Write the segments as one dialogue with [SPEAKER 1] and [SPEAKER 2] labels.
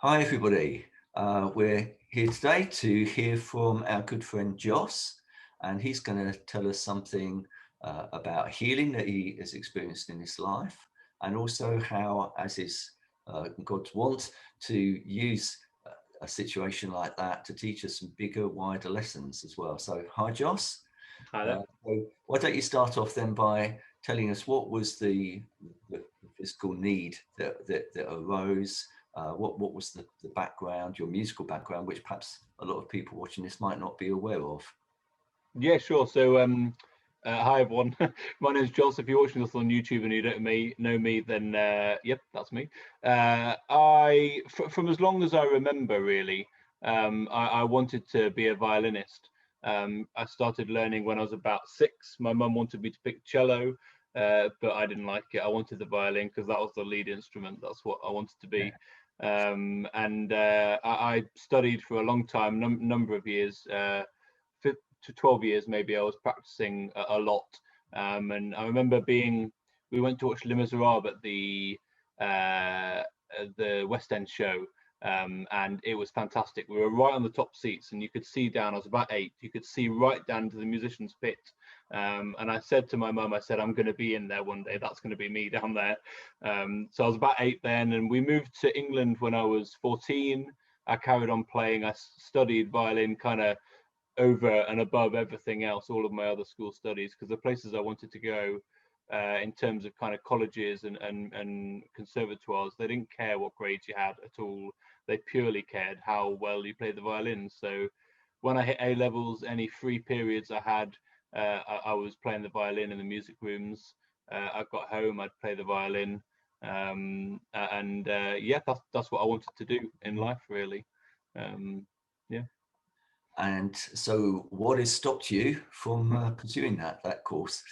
[SPEAKER 1] Hi, everybody. We're here today to hear from our good friend Joss, and he's going to tell us something about healing that he has experienced in his life, and also how, as is God's want, to use a situation like that to teach us some bigger, wider lessons as well. So, hi, Joss.
[SPEAKER 2] Hi there.
[SPEAKER 1] So why don't you start off then by telling us what was the physical need that arose? What was the background, your musical background, which perhaps a lot of people watching this might not be aware of?
[SPEAKER 2] Yeah, sure. Hi everyone. My name's Joss. If you're watching this on YouTube and you don't know me, then yep, that's me. From as long as I remember, really, I wanted to be a violinist. I started learning when I was about 6. My mum wanted me to pick cello, but I didn't like it. I wanted the violin because that was the lead instrument. That's what I wanted to be. I studied for a long time, number of years. To 12 years maybe I was practicing a lot, and I remember we went to watch Les Miserables at the West End show, and it was fantastic. We were right on the top seats and you could see down. I was about 8. You could see right down to the musicians pit, and I said to my mum, I said, I'm going to be in there one day. That's going to be me down there. So I was about 8 then, and we moved to England when I was 14. I carried on playing. I studied violin kind of over and above everything else, all of my other school studies, because the places I wanted to go in terms of kind of colleges and conservatoires, they didn't care what grades you had at all. They purely cared how well you played the violin. So when I hit A levels, any free periods I had, I was playing the violin in the music rooms. I got home, I'd play the violin. Yeah, that's what I wanted to do in life, really. Yeah.
[SPEAKER 1] And so, what has stopped you from pursuing that course?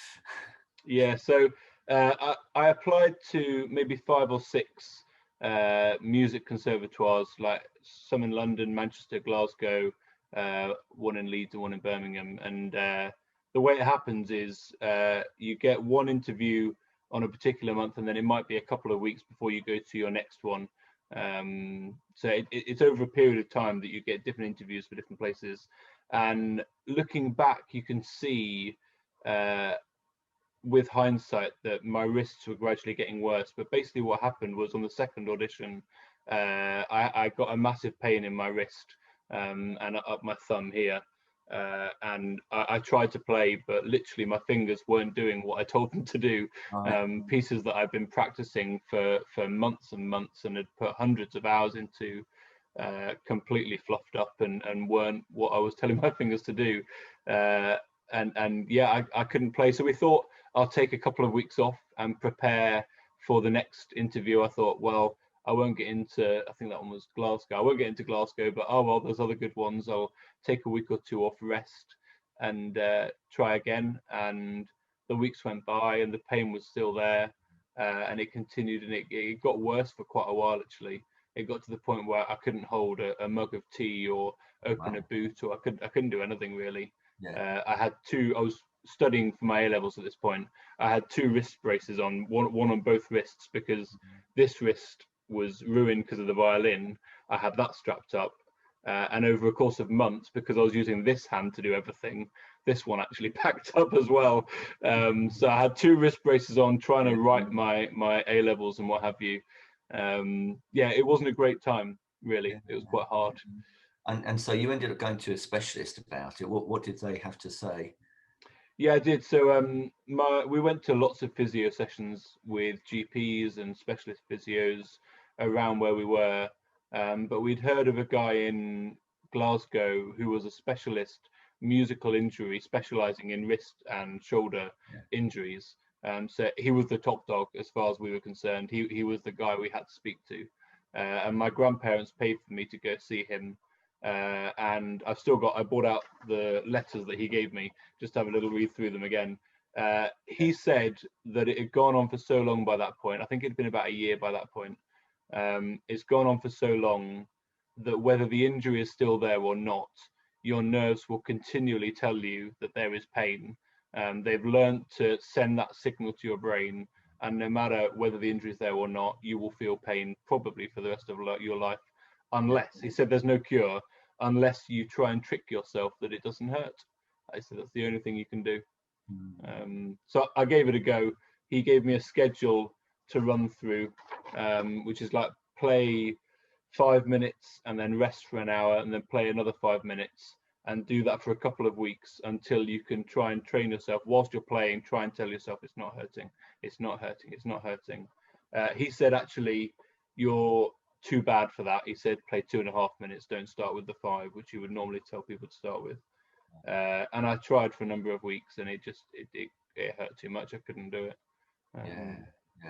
[SPEAKER 2] Yeah, so I applied to maybe 5 or 6 music conservatoires, like some in London, Manchester, Glasgow, one in Leeds and one in Birmingham. And the way it happens is you get one interview on a particular month, and then it might be a couple of weeks before you go to your next one. It's over a period of time that you get different interviews for different places. And looking back, you can see with hindsight that my wrists were gradually getting worse. But basically what happened was on the second audition, I got a massive pain in my wrist, and up my thumb here. And I tried to play, but literally my fingers weren't doing what I told them to do.
[SPEAKER 1] Right.
[SPEAKER 2] Pieces that I've been practicing for months and months and had put hundreds of hours into, completely fluffed up and weren't what I was telling my fingers to do. And yeah, I couldn't play. So we thought I'll take a couple of weeks off and prepare for the next interview. I thought, well, I won't get into, I think that one was Glasgow. I won't get into Glasgow, but oh well, there's other good ones. I'll take a week or two off, rest, and try again. And the weeks went by, and the pain was still there, and it continued, and it got worse for quite a while. Actually, it got to the point where I couldn't hold a mug of tea or open a
[SPEAKER 1] Wow.
[SPEAKER 2] boot, or I couldn't do anything really.
[SPEAKER 1] Yeah.
[SPEAKER 2] I had two. I was studying for my A levels at this point. I had 2 wrist braces on, one on both wrists, because this wrist was ruined because of the violin. I had that strapped up, and over a course of months, because I was using this hand to do everything, this one actually packed up as well. So I had 2 wrist braces on, trying to write my A levels and what have you. Yeah, it wasn't a great time, really. It was quite hard.
[SPEAKER 1] And so you ended up going to a specialist about it. What did they have to say?
[SPEAKER 2] Yeah, I did. So we went to lots of physio sessions with GPs and specialist physios around where we were. But we'd heard of a guy in Glasgow who was a specialist musical injury, specializing in wrist and shoulder
[SPEAKER 1] Yeah.
[SPEAKER 2] injuries. So he was the top dog as far as we were concerned. He was the guy we had to speak to. And my grandparents paid for me to go see him. And I bought out the letters that he gave me, just to have a little read through them again. He said that it had gone on for so long by that point. I think it had been about a year by that point. It's gone on for so long that whether the injury is still there or not, your nerves will continually tell you that there is pain. They've learned to send that signal to your brain, and no matter whether the injury is there or not, you will feel pain probably for the rest of your life. unless, he said, there's no cure unless you try and trick yourself that it doesn't hurt. I said that's the only thing you can do. So I gave it a go. He gave me a schedule to run through, which is like play 5 minutes and then rest for an hour and then play another 5 minutes, and do that for a couple of weeks until you can try and train yourself whilst you're playing. Try and tell yourself it's not hurting, it's not hurting, it's not hurting. He said, actually, you're too bad for that. He said, play 2.5 minutes, don't start with the 5, which you would normally tell people to start with. And I tried for a number of weeks, and it hurt too much. I couldn't do it.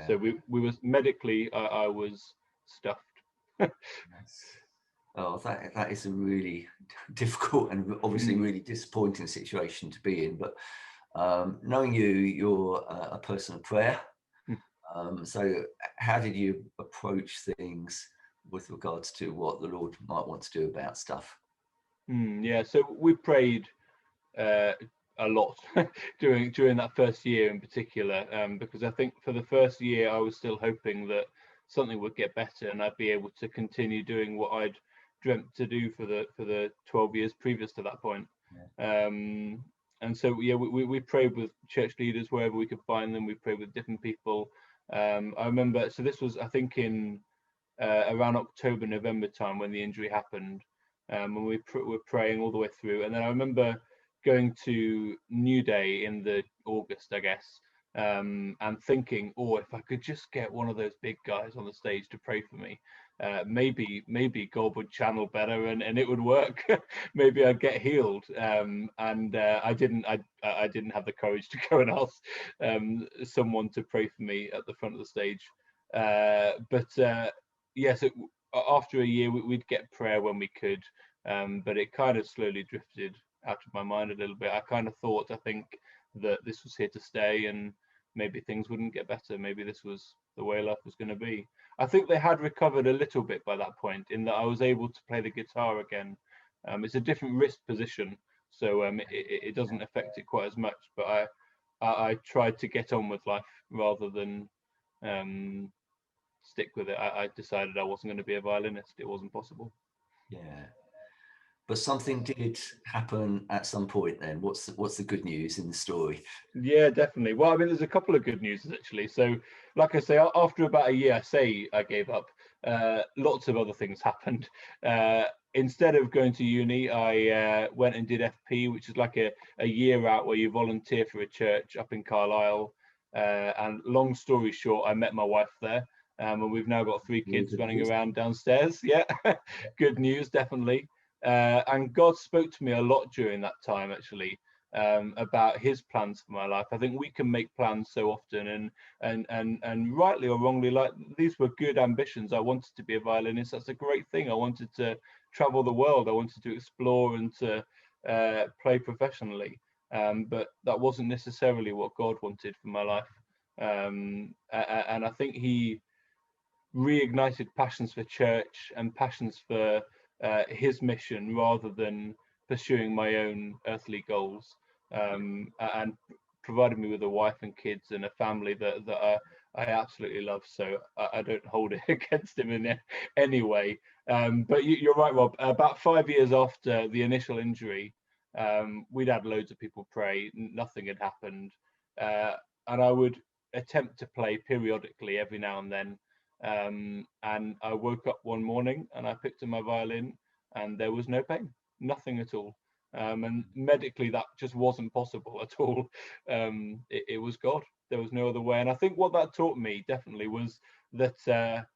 [SPEAKER 2] So we was medically, I was stuffed.
[SPEAKER 1] Oh, that is a really difficult and obviously really disappointing situation to be in. But knowing you're a person of prayer. So how did you approach things with regards to what the Lord might want to do about stuff?
[SPEAKER 2] Yeah, so we prayed a lot during that first year in particular, because I think for the first year I was still hoping that something would get better and I'd be able to continue doing what I'd dreamt to do for the 12 years previous to that point. And so yeah, we prayed with church leaders wherever we could find them. We prayed with different people. I remember, so this was, I think, in around October, November time when the injury happened, and we were praying all the way through. And then I remember going to New Day in the August, I guess, and thinking, oh, if I could just get one of those big guys on the stage to pray for me, maybe God would channel better and it would work. Maybe I'd get healed. And I didn't have the courage to go and ask someone to pray for me at the front of the stage. Yes, after a year we'd get prayer when we could, but it kind of slowly drifted out of my mind a little bit. I kind of thought, I think, that this was here to stay and maybe things wouldn't get better. Maybe this was the way life was going to be. I think they had recovered a little bit by that point, in that I was able to play the guitar again. It's a different wrist position, so it doesn't affect it quite as much, but I tried to get on with life rather than stick with it. I decided I wasn't going to be a violinist. It wasn't possible.
[SPEAKER 1] Yeah. But something did happen at some point then. What's the good news in the story?
[SPEAKER 2] Yeah, definitely. Well, I mean, there's a couple of good news actually. So, like I say, after about a year, I gave up. Lots of other things happened. Instead of going to uni, I went and did FP, which is like a year out where you volunteer for a church up in Carlisle. And long story short, I met my wife there, and we've now got 3 kids running around downstairs. Yeah, good news, definitely. And God spoke to me a lot during that time, actually, about His plans for my life. I think we can make plans so often, and rightly or wrongly, like, these were good ambitions. I wanted to be a violinist. That's a great thing. I wanted to travel the world. I wanted to explore and to play professionally. But that wasn't necessarily what God wanted for my life. And I think He reignited passions for church and passions for His mission rather than pursuing my own earthly goals, and provided me with a wife and kids and a family that I absolutely love. So I don't hold it against Him in any way. But you're right, Rob. About 5 years after the initial injury, we'd had loads of people pray. Nothing had happened, and I would attempt to play periodically every now and then. And I woke up one morning and I picked up my violin and there was no pain, nothing at all. And medically that just wasn't possible at all. It was God. There was no other way. And I think what that taught me definitely was that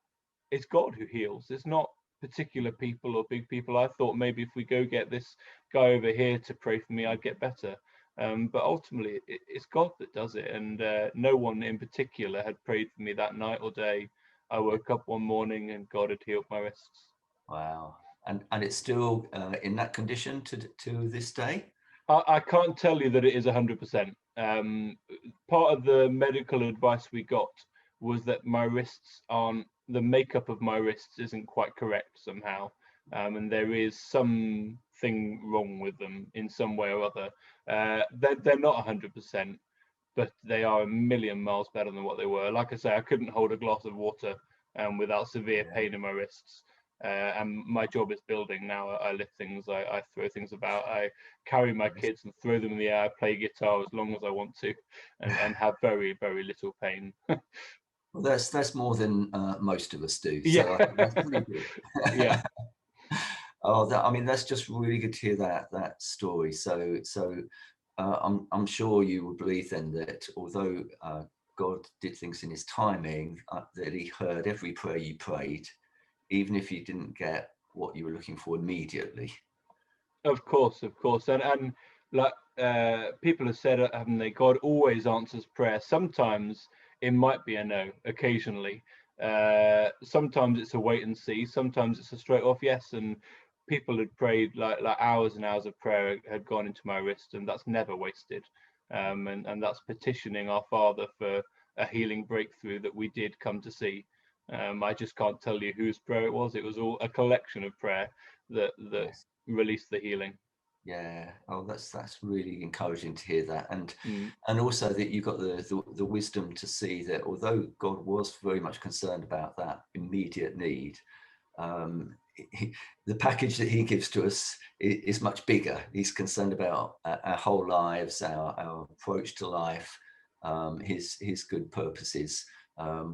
[SPEAKER 2] it's God who heals. It's not particular people or big people. I thought maybe if we go get this guy over here to pray for me, I'd get better. But ultimately it's God that does it. And no one in particular had prayed for me that night or day. I woke up one morning and God had healed my wrists.
[SPEAKER 1] Wow. And it's still in that condition to this day?
[SPEAKER 2] I can't tell you that it is 100%. Part of the medical advice we got was that my wrists aren't, the makeup of my wrists isn't quite correct somehow. And there is something wrong with them in some way or other. They're not 100%. But they are a million miles better than what they were. Like I say, I couldn't hold a glass of water without severe pain in my wrists. And my job is building now. I lift things, I throw things about, I carry my kids and throw them in the air. I play guitar as long as I want to, and have very, very little pain.
[SPEAKER 1] Well, that's more than most of us do.
[SPEAKER 2] Yeah.
[SPEAKER 1] So I think that's really good.
[SPEAKER 2] Yeah.
[SPEAKER 1] Oh, I mean, that's just really good to hear that story. So I'm sure you will believe then that although God did things in His timing, that He heard every prayer you prayed, even if you didn't get what you were looking for immediately.
[SPEAKER 2] Of course, and like people have said, haven't they? God always answers prayer. Sometimes it might be a no. Occasionally, sometimes it's a wait and see. Sometimes it's a straight off yes. And people had prayed like hours and hours of prayer had gone into my wrist, and that's never wasted. And that's petitioning our Father for a healing breakthrough that we did come to see. I just can't tell you whose prayer it was. It was all a collection of prayer that
[SPEAKER 1] Yes.
[SPEAKER 2] release the healing.
[SPEAKER 1] Yeah. Oh, that's really encouraging to hear that,
[SPEAKER 2] Mm.
[SPEAKER 1] and also that you got the wisdom to see that although God was very much concerned about that immediate need, um, the package that He gives to us is much bigger. He's concerned about our whole lives, our approach to life, His good purposes.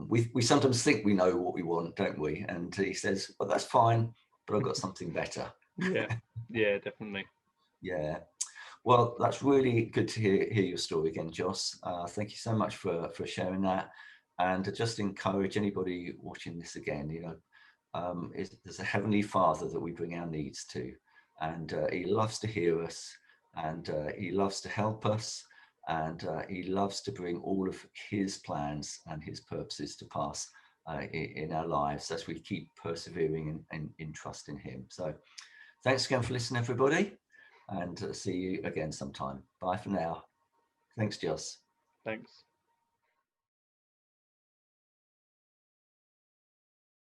[SPEAKER 1] We sometimes think we know what we want, don't we? And He says, "Well, that's fine, but I've got something better."
[SPEAKER 2] Yeah, yeah, definitely.
[SPEAKER 1] Yeah. Well, that's really good to hear your story again, Joss. Thank you so much for sharing that, and to just encourage anybody watching this again. There's a heavenly Father that we bring our needs to, and He loves to hear us, and He loves to help us, and He loves to bring all of His plans and His purposes to pass in our lives as we keep persevering and in trust in Him. So, thanks again for listening, everybody, and see you again sometime. Bye for now. Thanks, Joss.
[SPEAKER 2] Thanks.